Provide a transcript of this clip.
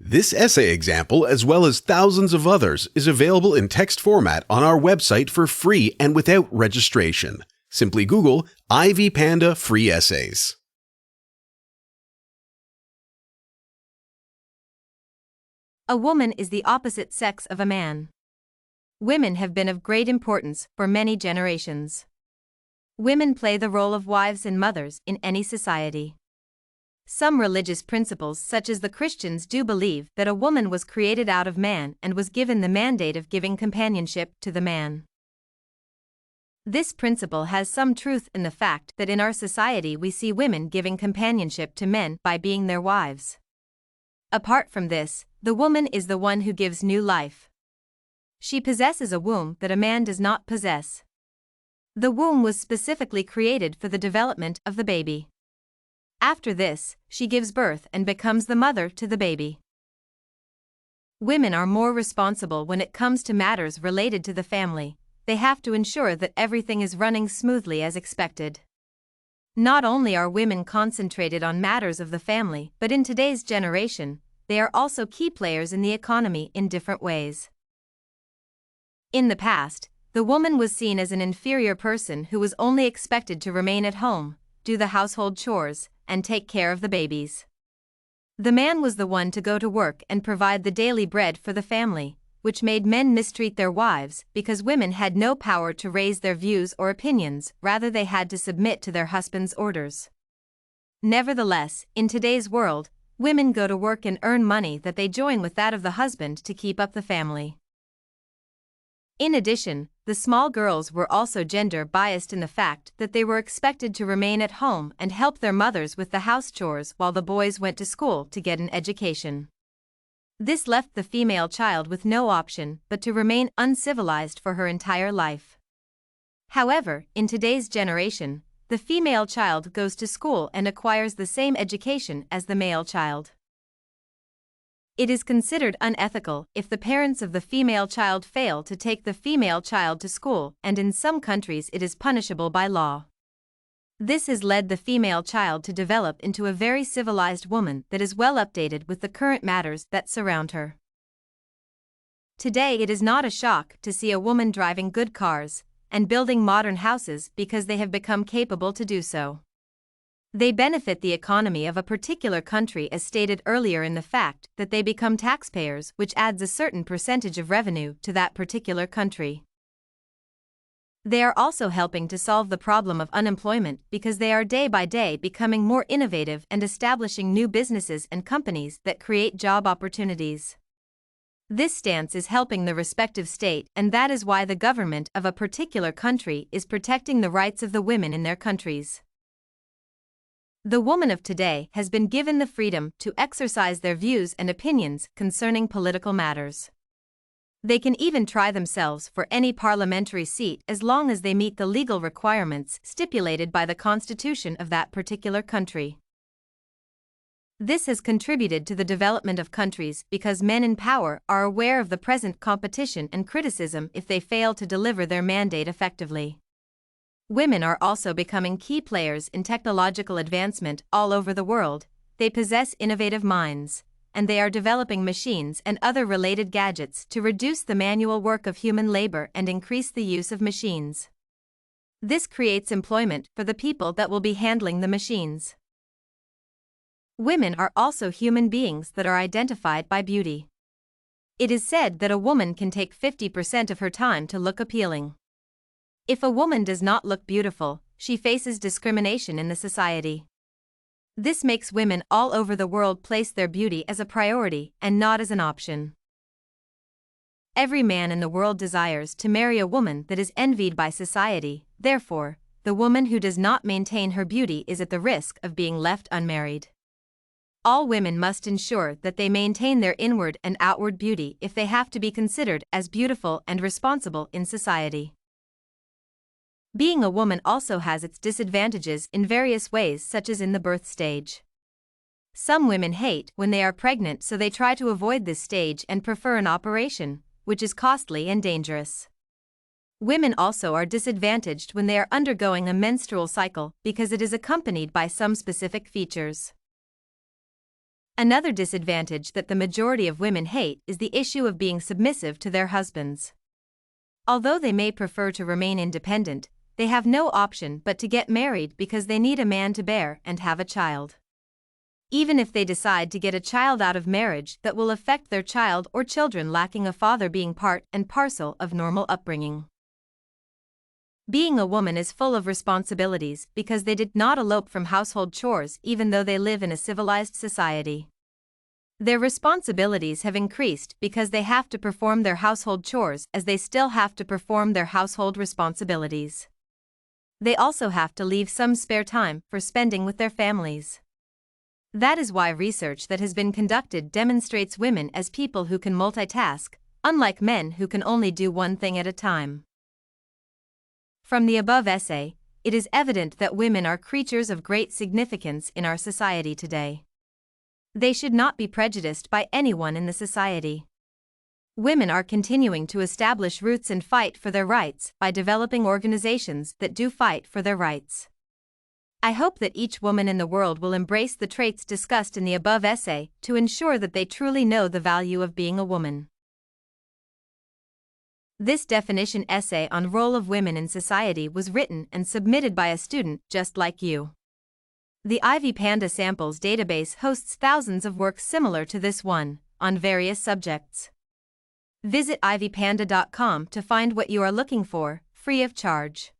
This essay example, as well as thousands of others, is available in text format on our website for free and without registration. Simply Google Ivy Panda Free Essays. A woman is the opposite sex of a man. Women have been of great importance for many generations. Women play the role of wives and mothers in any society. Some religious principles, such as the Christians, do believe that a woman was created out of man and was given the mandate of giving companionship to the man. This principle has some truth in the fact that in our society we see women giving companionship to men by being their wives. Apart from this, the woman is the one who gives new life. She possesses a womb that a man does not possess. The womb was specifically created for the development of the baby. After this, she gives birth and becomes the mother to the baby. Women are more responsible when it comes to matters related to the family. They have to ensure that everything is running smoothly as expected. Not only are women concentrated on matters of the family, but in today's generation, they are also key players in the economy in different ways. In the past, the woman was seen as an inferior person who was only expected to remain at home, do the household chores, and take care of the babies. The man was the one to go to work and provide the daily bread for the family, which made men mistreat their wives because women had no power to raise their views or opinions, rather they had to submit to their husband's orders. Nevertheless, in today's world, women go to work and earn money that they join with that of the husband to keep up the family. In addition, the small girls were also gender biased in the fact that they were expected to remain at home and help their mothers with the house chores while the boys went to school to get an education. This left the female child with no option but to remain uncivilized for her entire life. However, in today's generation, the female child goes to school and acquires the same education as the male child. It is considered unethical if the parents of the female child fail to take the female child to school, and in some countries it is punishable by law. This has led the female child to develop into a very civilized woman that is well updated with the current matters that surround her. Today it is not a shock to see a woman driving good cars and building modern houses because they have become capable to do so. They benefit the economy of a particular country, as stated earlier, in the fact that they become taxpayers, which adds a certain percentage of revenue to that particular country. They are also helping to solve the problem of unemployment because they are day by day becoming more innovative and establishing new businesses and companies that create job opportunities. This stance is helping the respective state, and that is why the government of a particular country is protecting the rights of the women in their countries. The woman of today has been given the freedom to exercise their views and opinions concerning political matters. They can even try themselves for any parliamentary seat as long as they meet the legal requirements stipulated by the constitution of that particular country. This has contributed to the development of countries because men in power are aware of the present competition and criticism if they fail to deliver their mandate effectively. Women are also becoming key players in technological advancement all over the world. They possess innovative minds, and they are developing machines and other related gadgets to reduce the manual work of human labor and increase the use of machines. This creates employment for the people that will be handling the machines. Women are also human beings that are identified by beauty. It is said that a woman can take 50% of her time to look appealing. If a woman does not look beautiful, she faces discrimination in the society. This makes women all over the world place their beauty as a priority and not as an option. Every man in the world desires to marry a woman that is envied by society. Therefore, the woman who does not maintain her beauty is at the risk of being left unmarried. All women must ensure that they maintain their inward and outward beauty if they have to be considered as beautiful and responsible in society. Being a woman also has its disadvantages in various ways, such as in the birth stage. Some women hate when they are pregnant, so they try to avoid this stage and prefer an operation, which is costly and dangerous. Women also are disadvantaged when they are undergoing a menstrual cycle because it is accompanied by some specific features. Another disadvantage that the majority of women hate is the issue of being submissive to their husbands. Although they may prefer to remain independent, they have no option but to get married because they need a man to bear and have a child. Even if they decide to get a child out of marriage, that will affect their child or children lacking a father being part and parcel of normal upbringing. Being a woman is full of responsibilities because they did not elope from household chores even though they live in a civilized society. Their responsibilities have increased because they have to perform their household chores as they still have to perform their household responsibilities. They also have to leave some spare time for spending with their families. That is why research that has been conducted demonstrates women as people who can multitask, unlike men who can only do one thing at a time. From the above essay, it is evident that women are creatures of great significance in our society today. They should not be prejudiced by anyone in the society. Women are continuing to establish roots and fight for their rights by developing organizations that do fight for their rights. I hope that each woman in the world will embrace the traits discussed in the above essay to ensure that they truly know the value of being a woman. This definition essay on role of women in society was written and submitted by a student just like you. The Ivy Panda Samples database hosts thousands of works similar to this one, on various subjects. Visit ivypanda.com to find what you are looking for, free of charge.